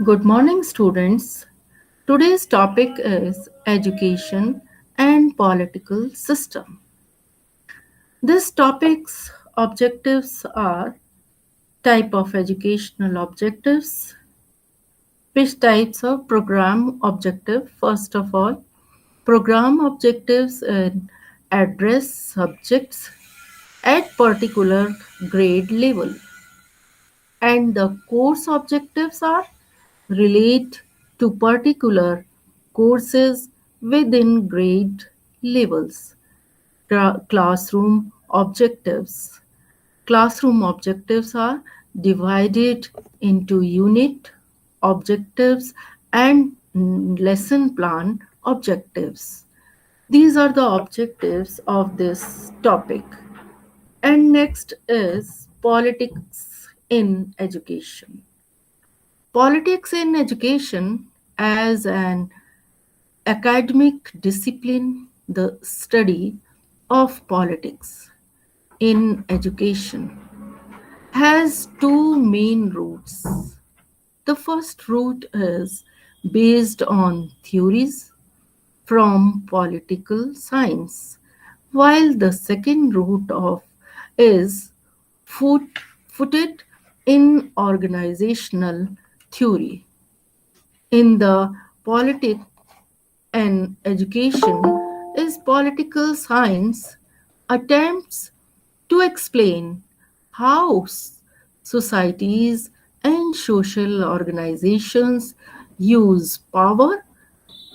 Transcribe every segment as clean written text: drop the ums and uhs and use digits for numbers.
Good morning, students. Today's topic is education and political system. This topic's objectives are type of educational objectives, which types of program objective. First of all, program objectives address subjects at particular grade level, and the course objectives are relate to particular courses within grade levels. Classroom objectives. Classroom objectives are divided into unit objectives and lesson plan objectives. These are the objectives of this topic. And next is politics in education. Politics in education as an academic discipline, the study of politics in education, has two main roots. The first root is based on theories from political science, while the second root of is foot, footed in organizational theory. In the politics and education is political science attempts to explain how societies and social organizations use power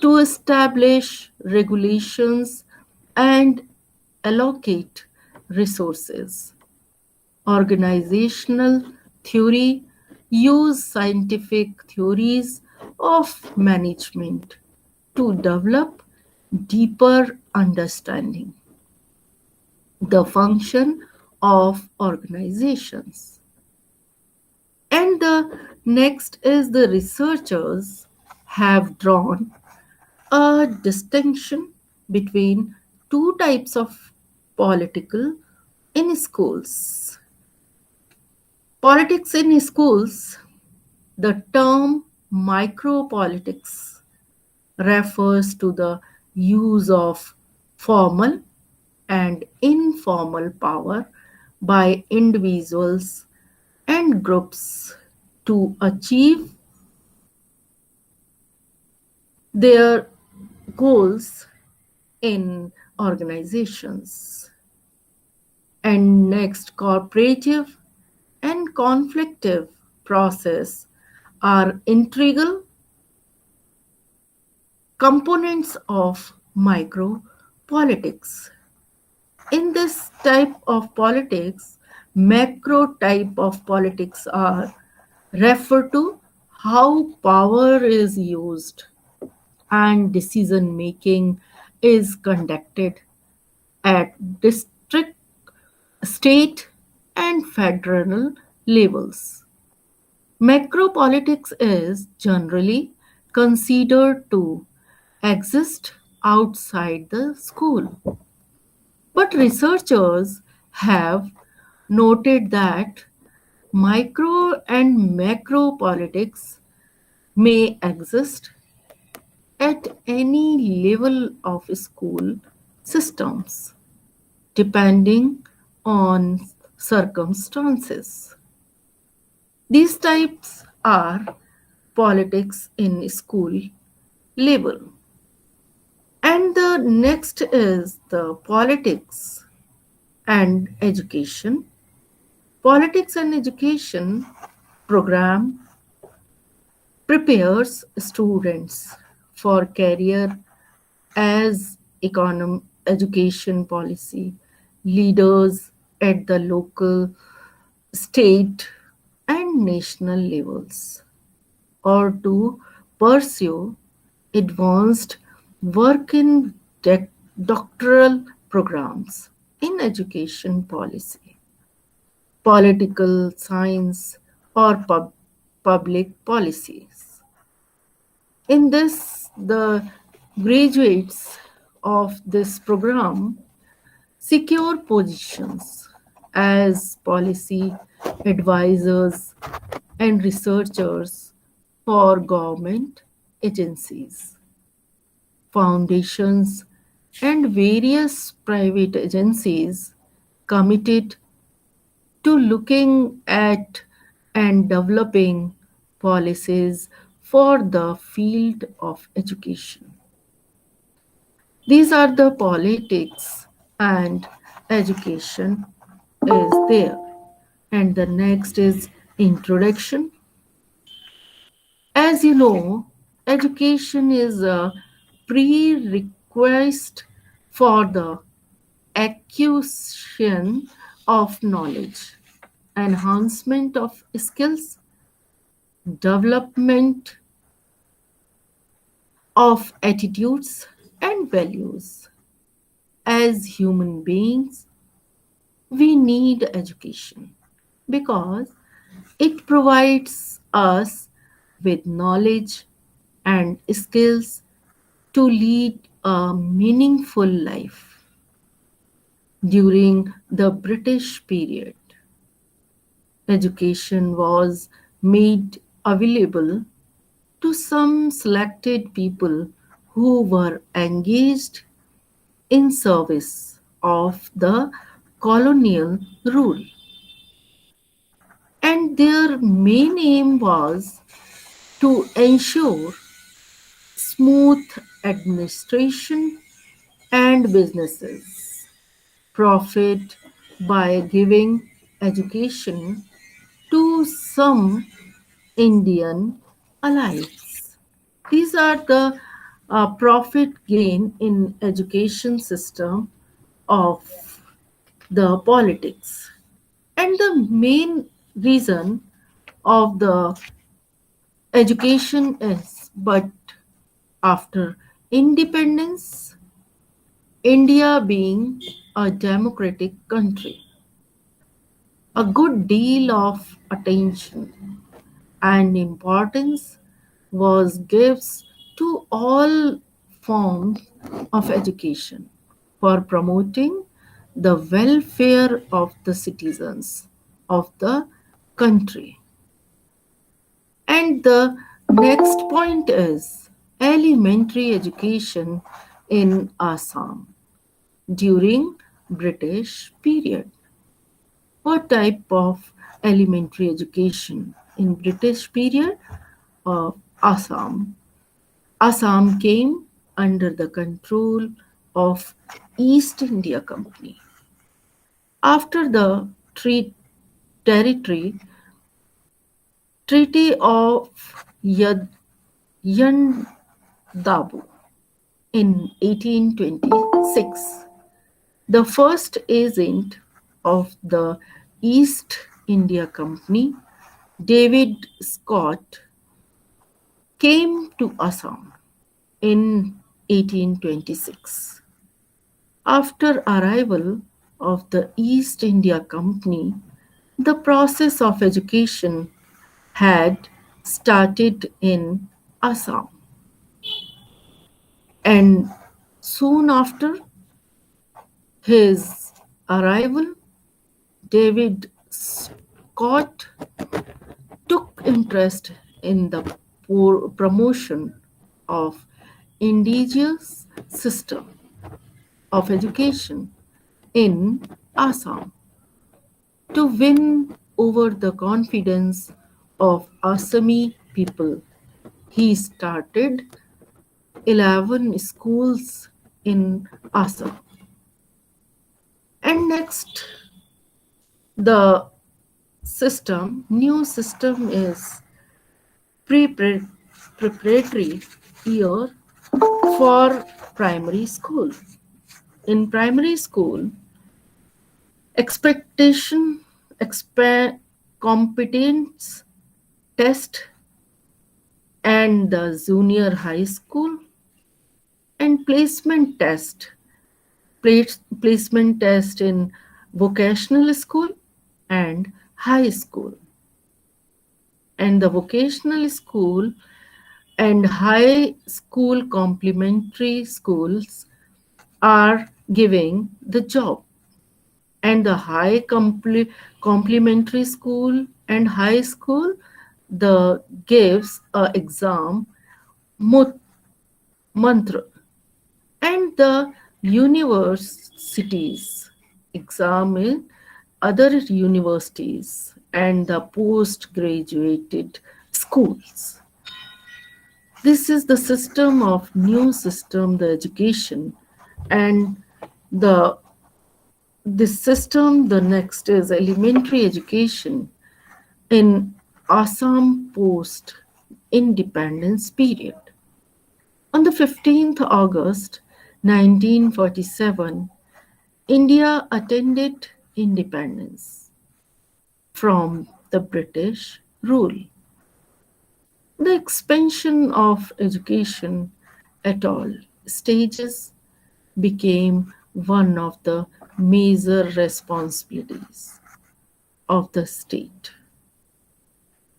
to establish regulations and allocate resources. Organizational theory use scientific theories of management to develop deeper understanding the function of organizations. And the next is the researchers have drawn a distinction between two types of political in schools. Politics in schools, the term micropolitics refers to the use of formal and informal power by individuals and groups to achieve their goals in organizations. And next, cooperative and conflictive process are integral components of micropolitics. In this type of politics, macro type of politics are refer to how power is used and decision making is conducted at district, state, and federal levels. Macropolitics is generally considered to exist outside the school. But researchers have noted that micro and macro politics may exist at any level of school systems, depending on circumstances. These types are politics in school level. And the next is the politics and education. Politics and education program prepares students for career as education policy leaders at the local, state, and national levels, or to pursue advanced work in doctoral programs in education policy, political science, or public policies. In this, the graduates of this program secure positions as policy advisors and researchers for government agencies, foundations, and various private agencies committed to looking at and developing policies for the field of education. These are the politics and education is there. And the next is introduction. As you know, education is a prerequisite for the acquisition of knowledge, enhancement of skills, development of attitudes and values. As human beings, we need education because it provides us with knowledge and skills to lead a meaningful life. During the British period, education was made available to some selected people who were engaged in service of the colonial rule. And their main aim was to ensure smooth administration and businesses profit by giving education to some Indian allies. These are the profit gain in education system of the politics. And the main reason of the education is but after independence, India being a democratic country, a good deal of attention and importance was gives to all forms of education for promoting the welfare of the citizens of the country. And the next point is elementary education in Assam during British period. What type of elementary education in British period of Assam? Assam came under the control of East India Company. After the territory Treaty of Yandabu in 1826, the first agent of the East India Company, David Scott, came to Assam in 1826. After arrival of the East India Company, the process of education had started in Assam, and soon after his arrival, David Scott took interest in the promotion of indigenous system of education in Assam to win over the confidence of Assami people. He started 11 schools in Assam. And next, the new system is preparatory year for primary school. In primary school, expectation, competence test and the junior high school and placement test in vocational school and high school. And the vocational school and high school complementary schools are giving the job, and the complementary school and high school the gives a exam mut- mantra, and the universities examine other universities and the postgraduate schools. This is the system of new system, the education, and the this system. The next is elementary education in Assam post independence period. On the 15th August 1947, India attained independence from the British rule. The expansion of education at all stages became one of the major responsibilities of the state.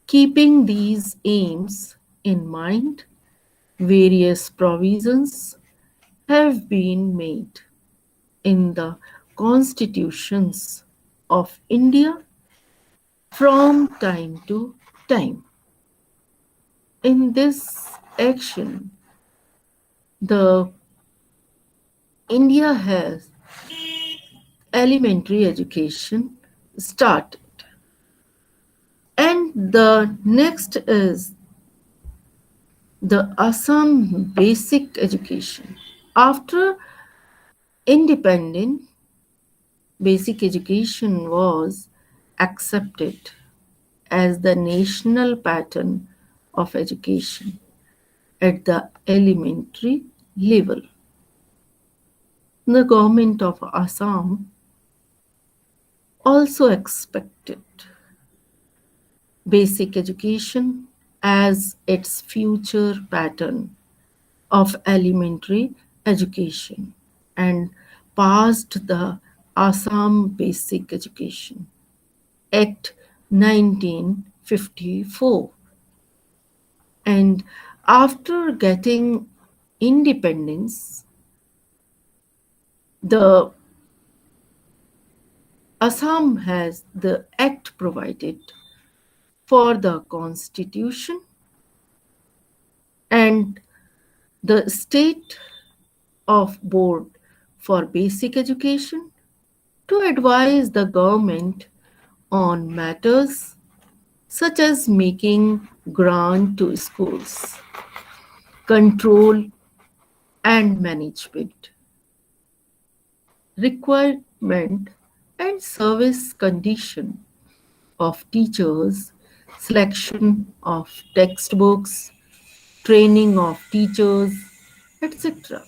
Keeping these aims in mind, various provisions have been made in the constitutions of India from time to time. In this action, the India has elementary education started. And the next is the Assam basic education. After independence, basic education was accepted as the national pattern of education at the elementary level. The government of Assam also expected basic education as its future pattern of elementary education and passed the Assam Basic Education Act 1954. And after getting independence, the Assam has the act provided for the constitution, and the state of board for basic education to advise the government on matters such as making grant to schools, control and management, requirement and service condition of teachers, selection of textbooks, training of teachers, etc.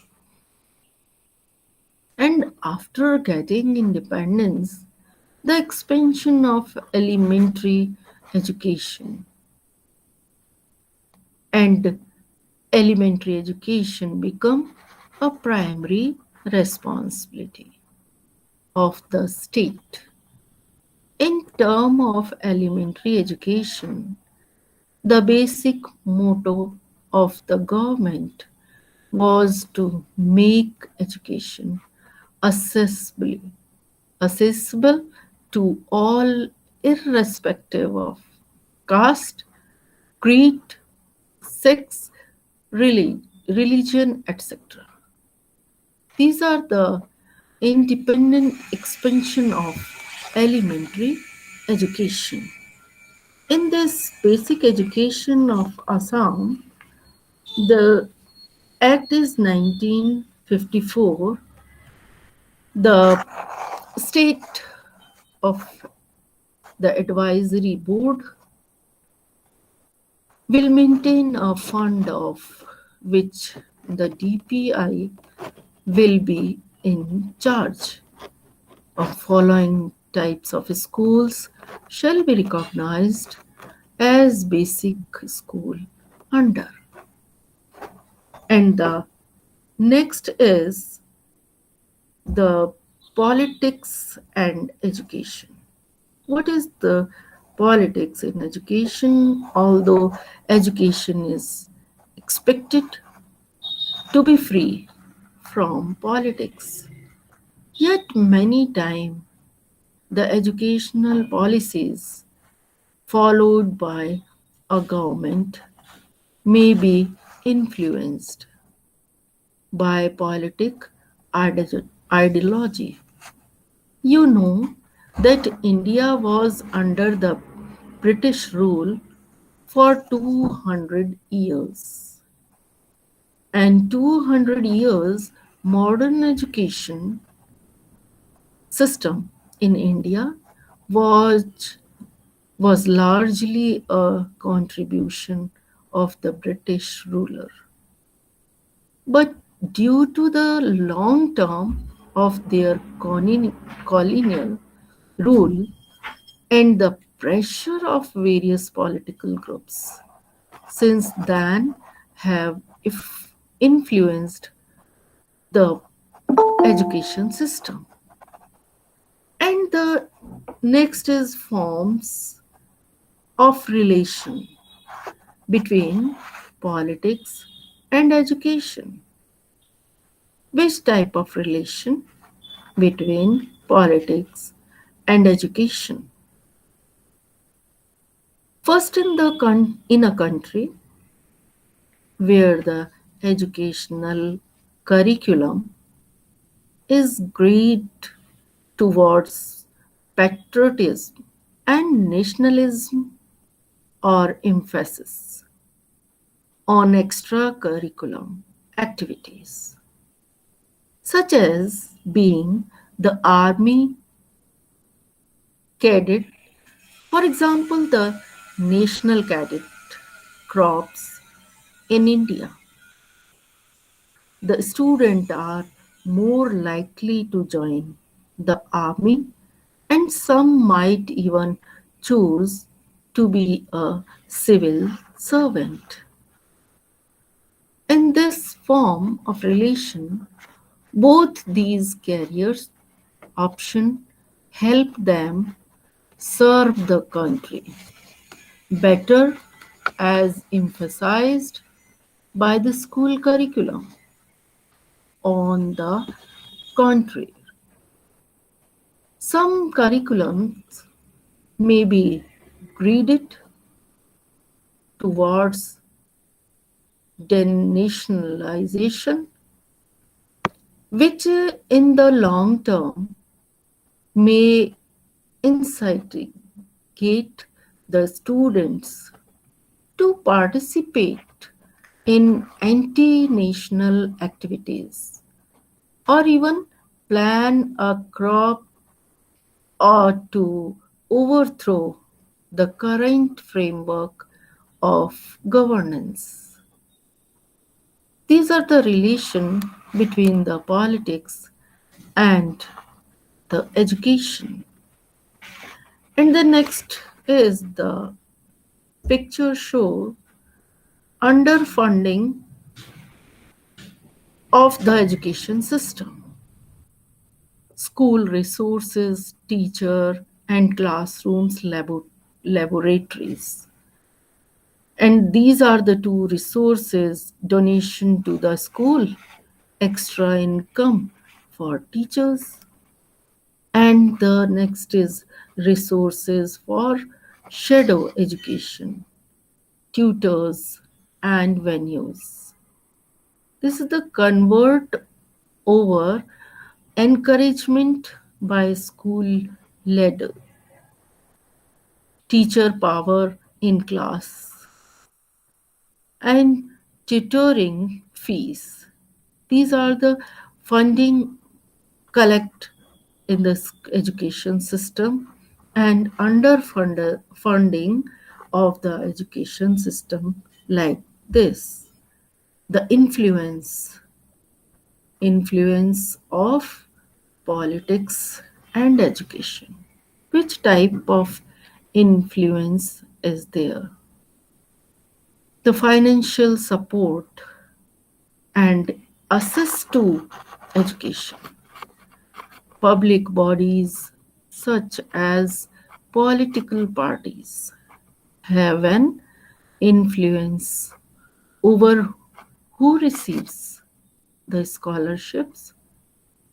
And after getting independence, the expansion of elementary education and elementary education become a primary responsibility of the state. In terms of elementary education, the basic motto of the government was to make education accessible, accessible to all irrespective of caste, creed, sex, religion, etc. These are the independent expansion of elementary education. In this basic education of Assam, the Act is 1954. The state of the advisory board will maintain a fund of which the DPI will be in charge of following types of schools shall be recognized as basic school under. And the next is the politics and education. What is the politics in education? Although education is expected to be free from politics, yet many times the educational policies followed by a government may be influenced by politic ideology. You know that India was under the British rule for 200 years. And 200 years modern education system in India was was largely a contribution of the British ruler. But due to the long term of their colonial rule and the pressure of various political groups, since then have influenced the education system. And the next is forms of relation between politics and education. Which type of relation between politics and education? First, in a country where the educational curriculum is geared towards patriotism and nationalism or emphasis on extracurriculum activities, such as being the army cadet, for example, the national cadet corps in India. The students are more likely to join the army, and some might even choose to be a civil servant. In this form of relation, both these careers option help them serve the country better as emphasized by the school curriculum. On the contrary, some curriculums may be graded towards denationalization, which in the long term may incite the students to participate in anti national activities or even plan a crop or to overthrow the current framework of governance. These are the relation between the politics and the education. And the next is the picture show underfunding of the education system. School resources, teacher and classrooms, laboratories. And these are the two resources: donation to the school, extra income for teachers, and the next is resources for shadow education, tutors, and venues. This is the convert over encouragement by school led teacher power in class and tutoring fees. These are the funding collect in the education system and funding of the education system like this. The influence of politics and education. Which type of influence is there? The financial support and access to education. Public bodies such as political parties have an influence over who receives the scholarships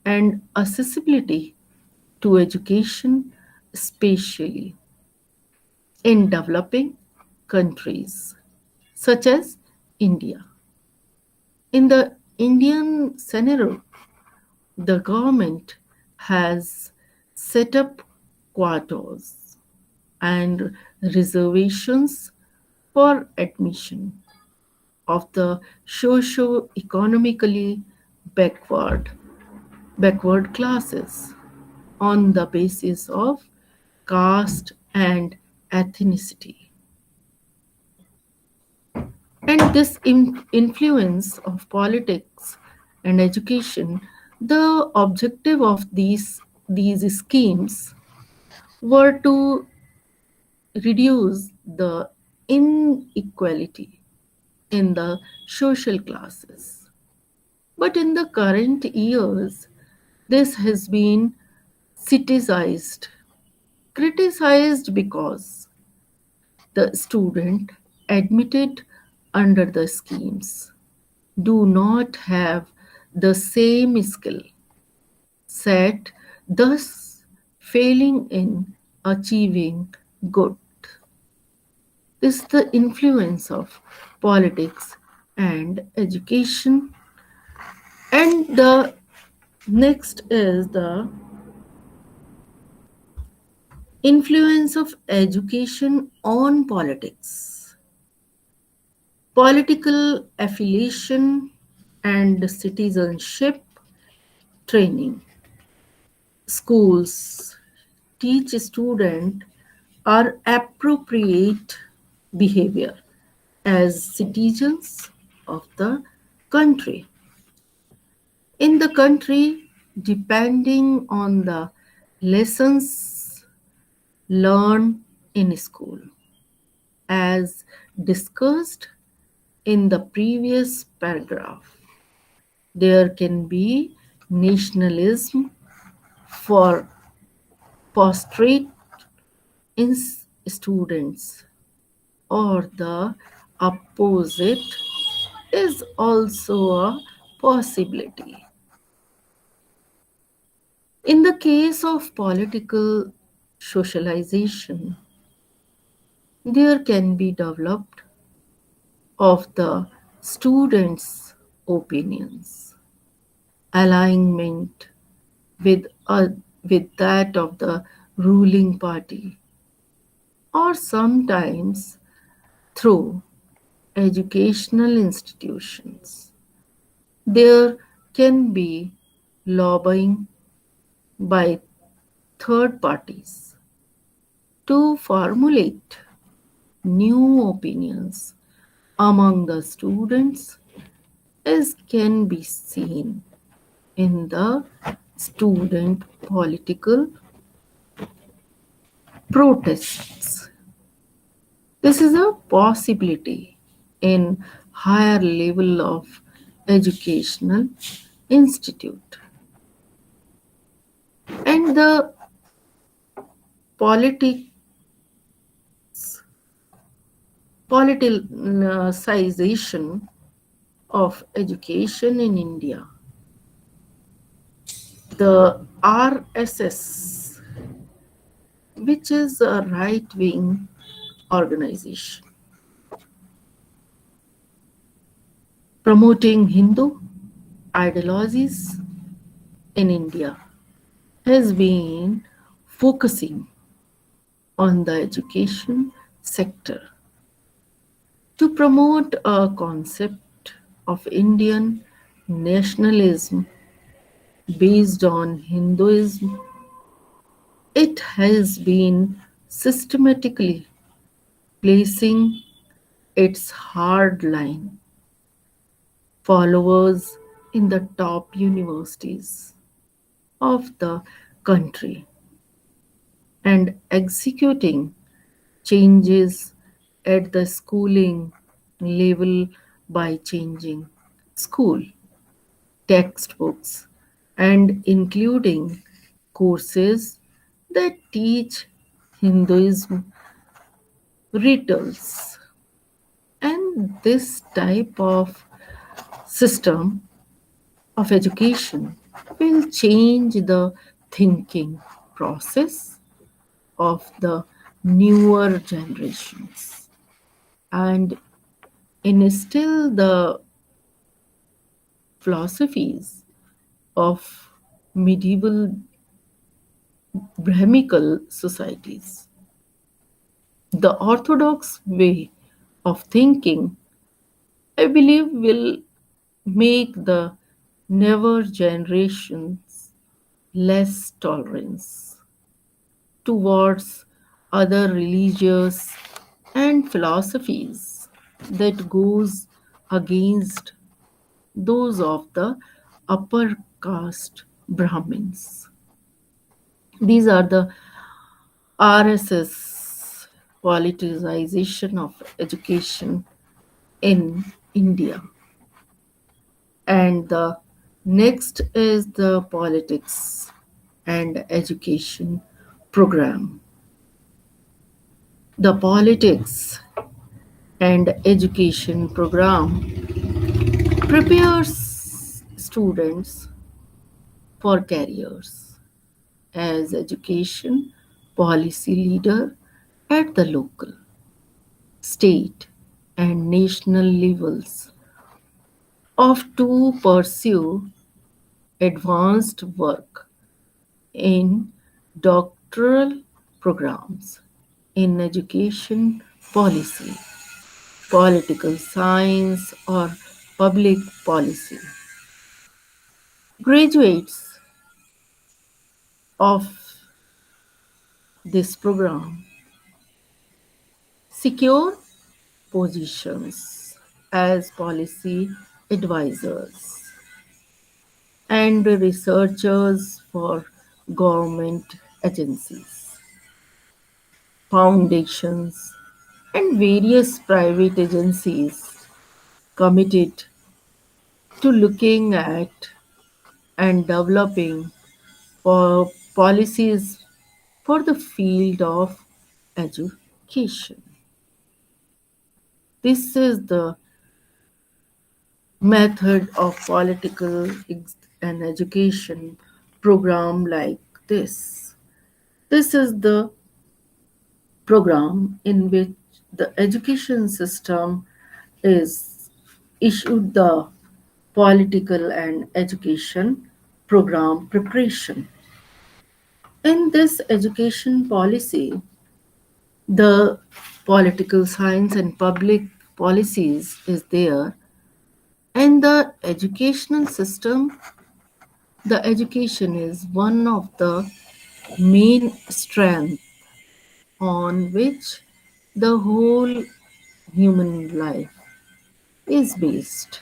and accessibility to education, especially in developing countries, such as India. In the Indian scenario, the government has set up quotas and reservations for admission of the socio-economically backward backward classes on the basis of caste and ethnicity. And this influence of politics and education, the objective of these schemes were to reduce the inequality in the social classes. But in the current years, this has been criticized because the student admitted under the schemes do not have the same skill set, thus failing in achieving good. This is the influence of politics and education. And the next is the influence of education on politics, political affiliation, and citizenship training. Schools teach students are appropriate behavior as citizens of the country. In the country, depending on the lessons learned in school, as discussed in the previous paragraph, there can be nationalism for prostrate in students, or the opposite is also a possibility. In the case of political socialization, there can be developed of the students' opinions, alignment with, with that of the ruling party, or sometimes through educational institutions. There can be lobbying by third parties to formulate new opinions among the students, as can be seen in the student political protests. This is a possibility in higher level of educational institute. And the politic politicization of education in India. The RSS, which is a right wing organization promoting Hindu ideologies in India, has been focusing on the education sector to promote a concept of Indian nationalism based on Hinduism. It has been systematically placing its hardline followers in the top universities of the country and executing changes at the schooling level by changing school textbooks and including courses that teach Hinduism rituals. And this type of system of education will change the thinking process of the newer generations. and instill the philosophies of medieval Brahmical societies. The orthodox way of thinking, I believe, will make the newer generations less tolerance towards other religious and philosophies that goes against those of the upper caste Brahmins. These are the RSS politicization of education in India. And the next is the politics and education program. The politics and education program prepares students for careers as education policy leader at the local, state, and national levels of to pursue advanced work in doctoral programs in education policy, political science, or public policy. Graduates of this program secure positions as policy advisors and researchers for government agencies, foundations, and various private agencies committed to looking at and developing for policies for the field of education. This is the method of political and education program like this. This is the program in which the education system is issued the political and education program preparation. In this education policy, the political science and public policies is there, and the educational system, the education is one of the main strengths on which the whole human life is based,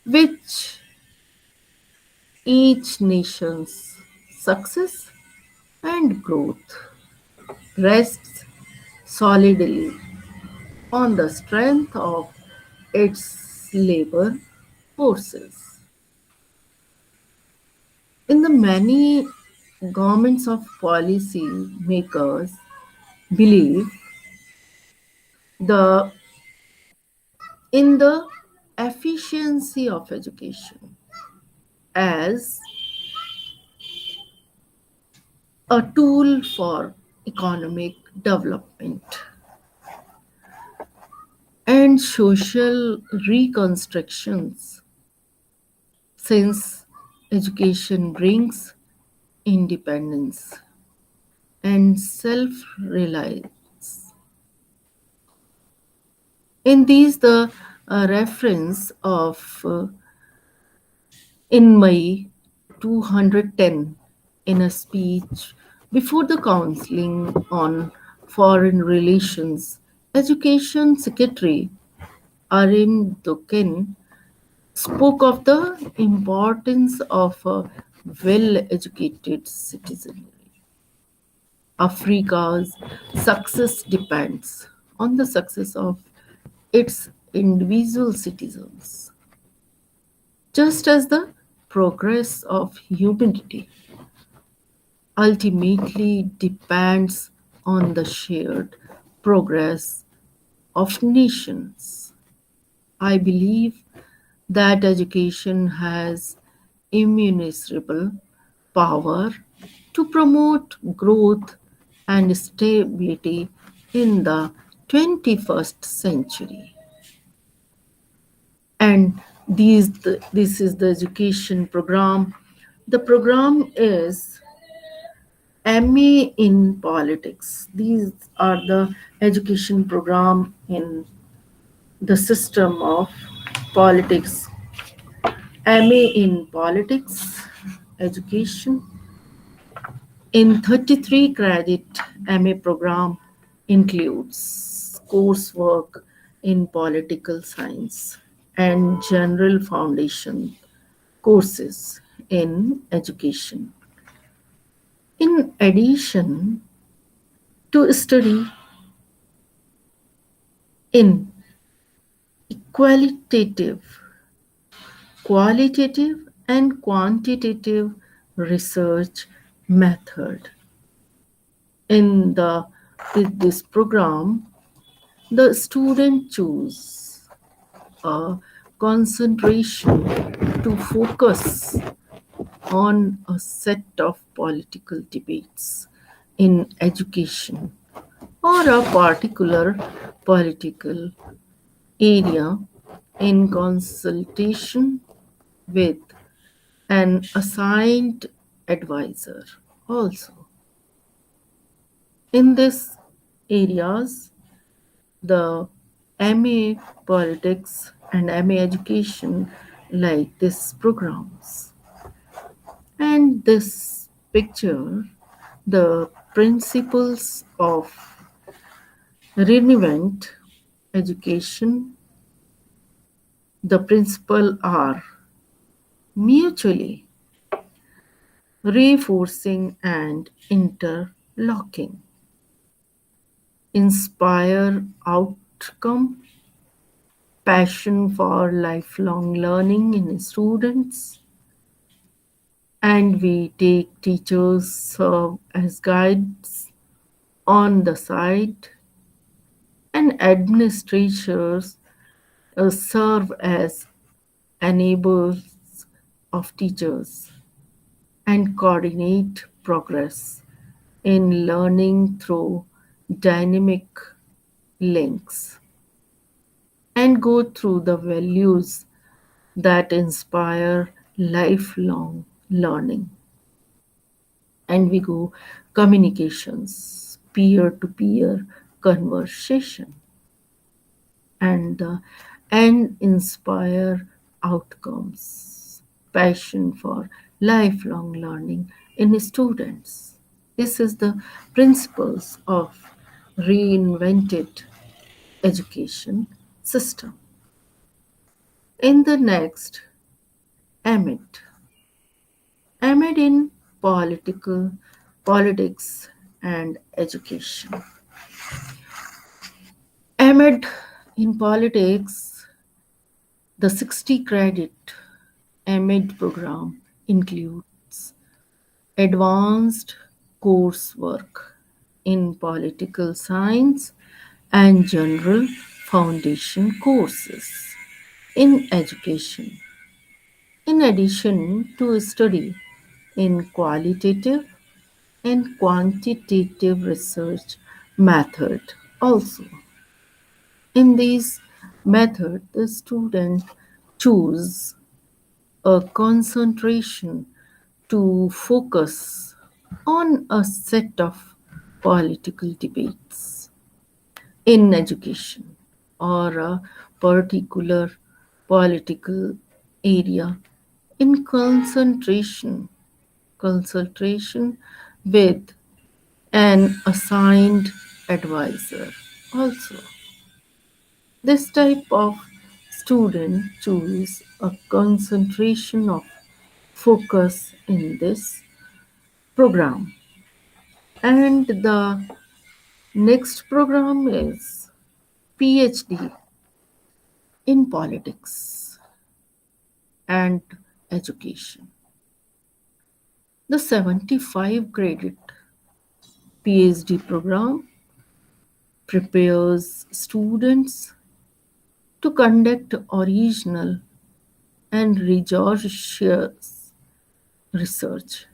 which each nation's success and growth rests solidly on the strength of its labor forces. In the many governments of policy makers believe the in the efficiency of education as a tool for economic development and social reconstructions, since education brings independence and self reliance. In these, the reference of in May 210 in a speech before the Council on Foreign Relations, Education Secretary Arin Dukin spoke of the importance of a well educated citizenry. Africa's success depends on the success of its individual citizens, just as the progress of humanity ultimately depends on the shared progress of nations. I believe that education has immeasurable power to promote growth and stability in the 21st century. And this is the education program. The program is MA in politics. These are the education program in the system of politics. MA in politics education in 33 credit MA program includes coursework in political science and general foundation courses in education. In addition to study in qualitative, qualitative and quantitative research method. In this program, the student choose a concentration to focus on a set of political debates in education or a particular political area in consultation with an assigned advisor. Also, in these areas, the MA politics and MA education like these programs. And this picture, the principles of relevant education, the principles are mutually reinforcing and interlocking, inspire outcome, passion for lifelong learning in students, and we take teachers serve as guides on the side, and administrators serve as enablers of teachers and coordinate progress in learning through dynamic links and go through the values that inspire lifelong learning. And we go communications, peer to peer conversation, and inspire outcomes, passion for lifelong learning in students. This is the principles of reinvented education system. In the next, AMIT, AMIT in politics and education. AMIT in politics, the 60 credit AMIT program includes advanced coursework in political science and general foundation courses in education. In addition to study in qualitative and quantitative research method also. In these method, the student choose a concentration to focus on a set of political debates in education or a particular political area in concentration with an assigned advisor also. This type of student choose a concentration of focus in this program. And the next program is PhD in politics and education. The 75 credit PhD program prepares students to conduct original and rigorous research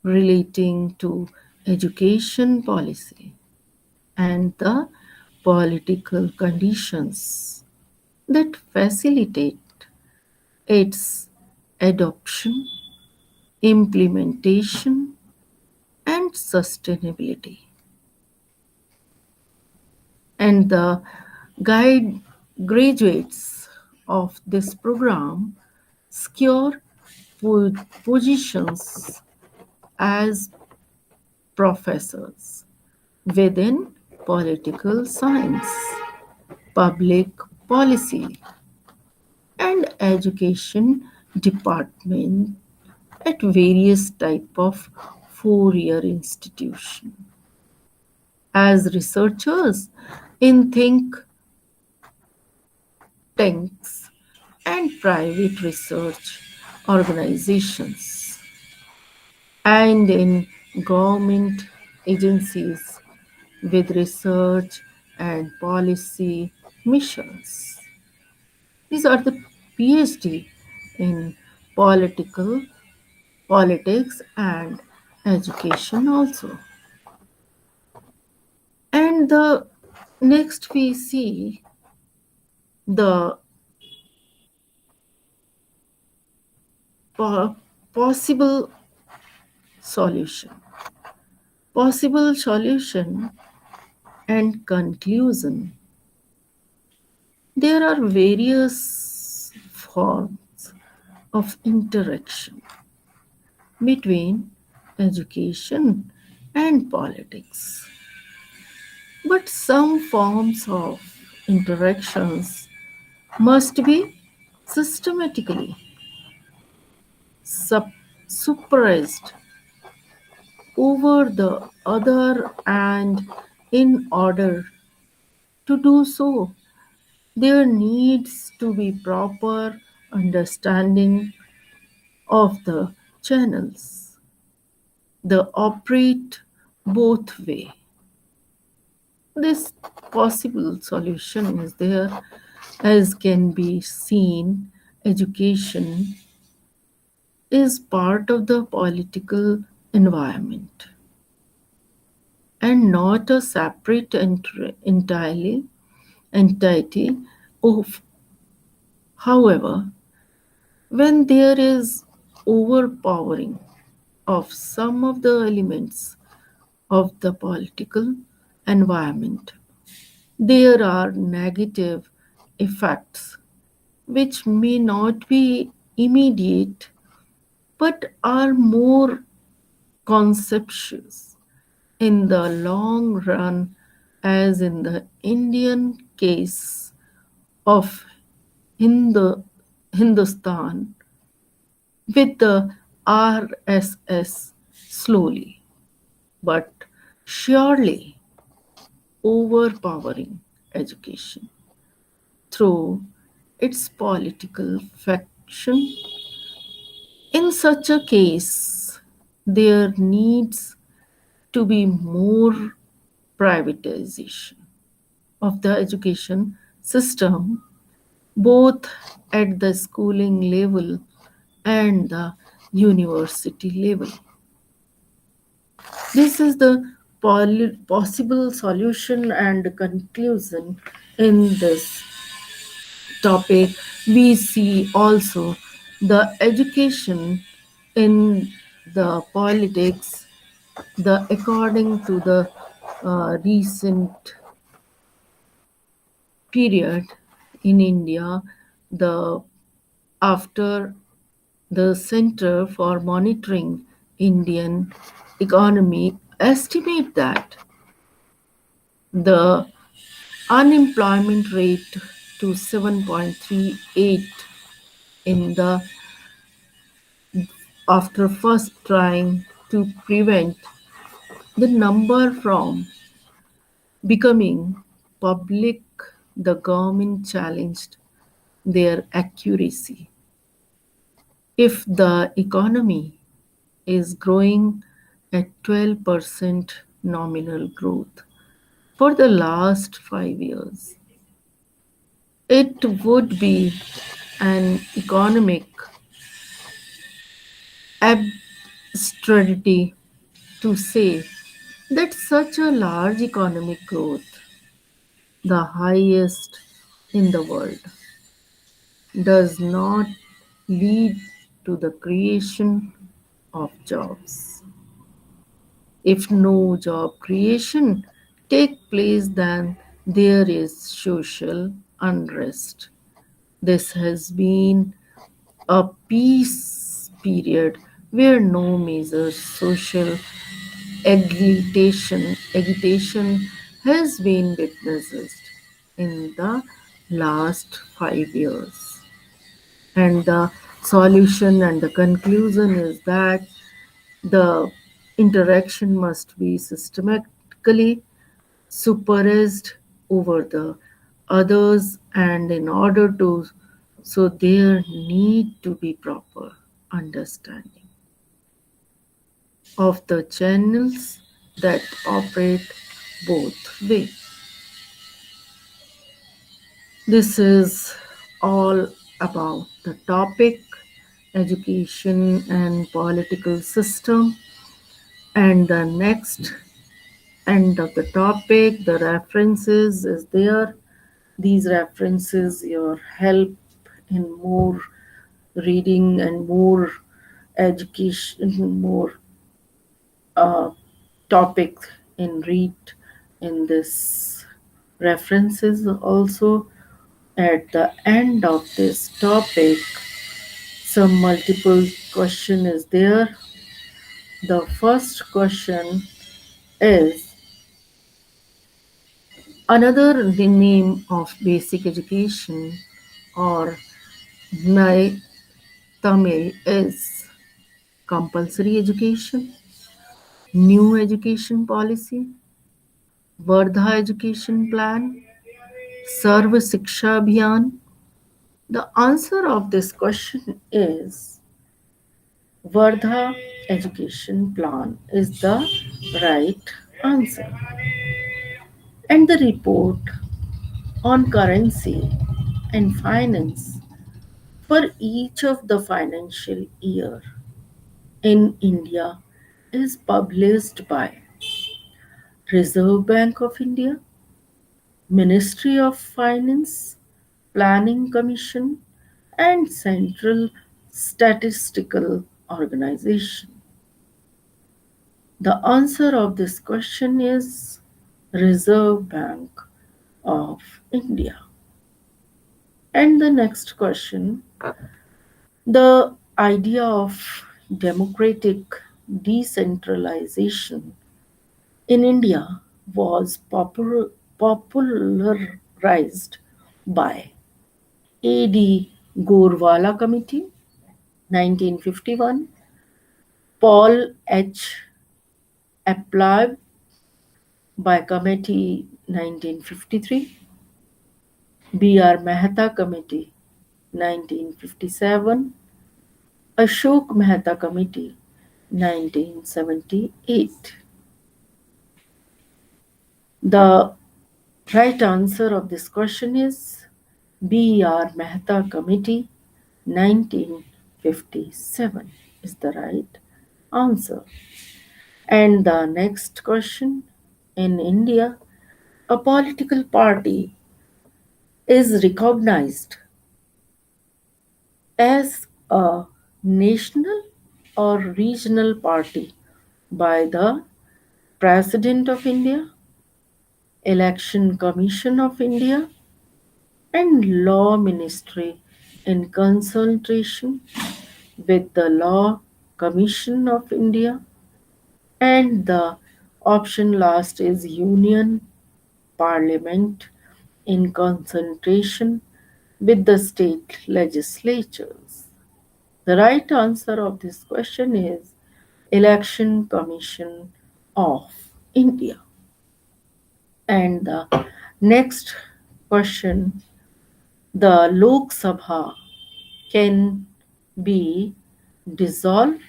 relating to education policy and the political conditions that facilitate its adoption, implementation, and sustainability. And the guide graduates of this program secure positions as professors within political science, public policy, and education department at various type of four-year institution as researchers in think tanks and private research organizations and in government agencies with research and policy missions. These are the PhD in political politics and education also. And the next we see the po- possible solution. Possible solution and conclusion. There are various forms of interaction between education and politics. But some forms of interactions must be systematically sup- suppressed over the other, and in order to do so, there needs to be proper understanding of the channels that operate both way. This possible solution is there as can be seen. Education is part of the political environment and not a separate entirely entity of. However, when there is overpowering of some of the elements of the political environment, there are negative effects which may not be immediate but are more conspicuous in the long run, as in the Indian case of Hindu, Hindustan with the RSS slowly but surely overpowering education through its political faction. In such a case, there needs to be more privatization of the education system, both at the schooling level and the university level. This is the possible solution and conclusion in this topic. We see also the education in the politics, the according to the recent period in India, the after the Center for Monitoring Indian Economy estimate that the unemployment rate to 7.38 in the after first trying to prevent the number from becoming public, the government challenged their accuracy. If the economy is growing at 12% nominal growth for the last 5 years, it would be an economic absurdity to say that such a large economic growth the highest in the world, does not lead to the creation of jobs. If no job creation take place, then there is social unrest. This has been a peace period where no major social agitation has been witnessed in the last 5 years. And the solution and the conclusion is that the interaction must be systematically supervised over the others, and in order to so there need to be proper understanding of the channels that operate both way. This is all about the topic education and political system, and the next end of the topic the references is there. These references your help in more reading and more education, more uh, topic in read in this references. Also at the end of this topic some multiple question is there. The first question is another name of basic education or Nai Tamil is compulsory education, new education policy, Vardha education plan, Sarva Siksha Abhiyan. The answer of this question is Vardha education plan is the right answer. And the report on currency and finance for each of the financial year in India is published by Reserve Bank of India, Ministry of Finance, Planning Commission, and Central Statistical Organization. The answer of this question is Reserve Bank of India. And the next question, the idea of democratic decentralization in India was popularized by A.D. Gorwala Committee, 1951, Paul H. Appleby by Committee, 1953, B.R. Mehta Committee, 1957, Ashok Mehta Committee, 1978. The right answer of this question is B.R. Mehta Committee, 1957 is the right answer. And the next question, in India, a political party is recognized as a national or regional party by the President of India, Election Commission of India, and Law Ministry in consultation with the Law Commission of India. And the option last is Union Parliament in concentration with the state legislatures. The right answer of this question is Election Commission of India. And the next question, the Lok Sabha can be dissolved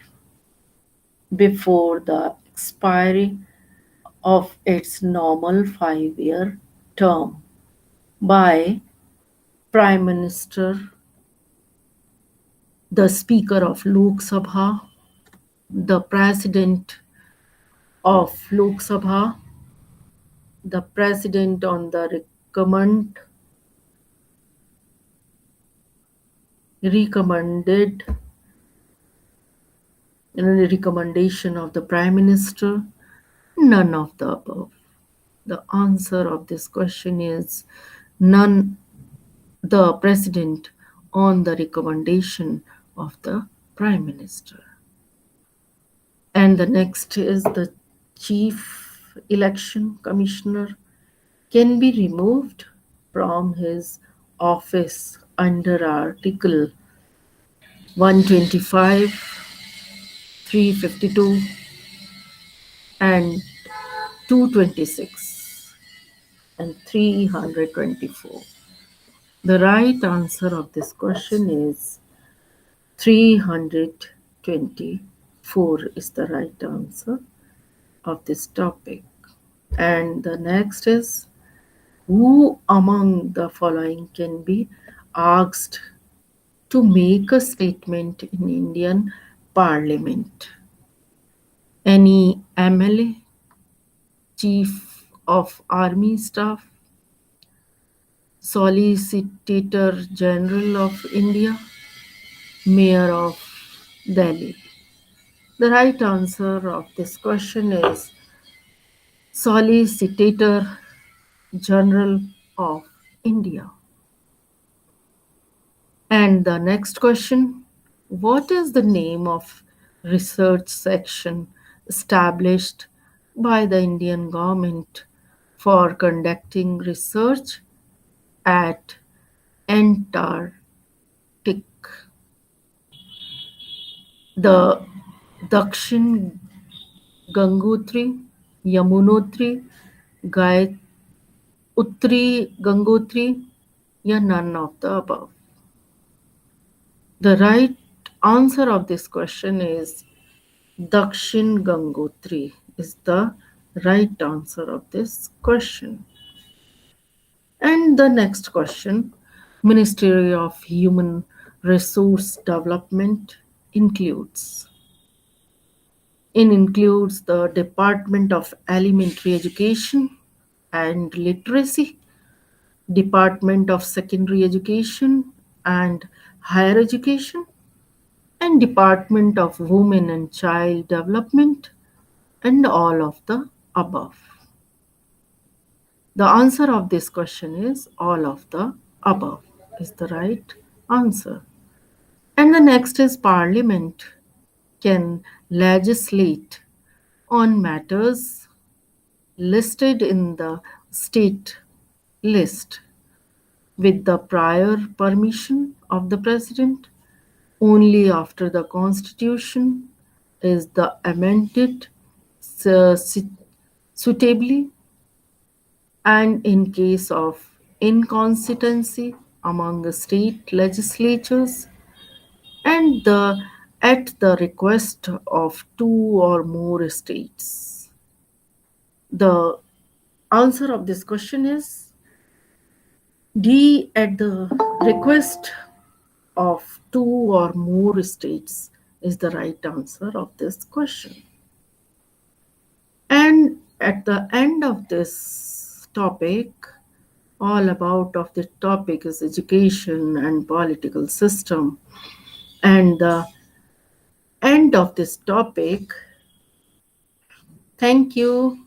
before the expiry of its normal 5-year term by Prime Minister, the Speaker of Lok Sabha, the President of Lok Sabha, the President on the recommend recommended recommendation of the Prime Minister? None of the above. The answer of this question is none, the President on the recommendation of the Prime Minister. And the next is the Chief Election Commissioner can be removed from his office under Article 125, 352, and 226 and 324. The right answer of this question is 324 is the right answer of this topic. And the next is who among the following can be asked to make a statement in Indian Parliament? Any MLA, Chief of Army Staff, Solicitor General of India, Mayor of Delhi. The right answer of this question is Solicitor General of India. And the next question, what is the name of research section established by the Indian government for conducting research at Antarctic? The Dakshin Gangotri, Yamunotri, Gayatri Gangotri, या none of the above. The right answer of this question is Dakshin Gangotri is the right answer of this question. And the next question, Ministry of Human Resource Development includes the Department of Elementary Education and Literacy, Department of Secondary Education and Higher Education, and Department of Women and Child Development, and all of the above. The answer of this question is all of the above is the right answer. And the next is Parliament can legislate on matters listed in the state list with the prior permission of the President only after the Constitution is the amended suitably and in case of inconsistency among the state legislatures and at the request of two or more states. The answer of this question is D, at the request of two or more states is the right answer of this question. And at the end of this topic, all about of the topic is education and political system. And the end of this topic, thank you.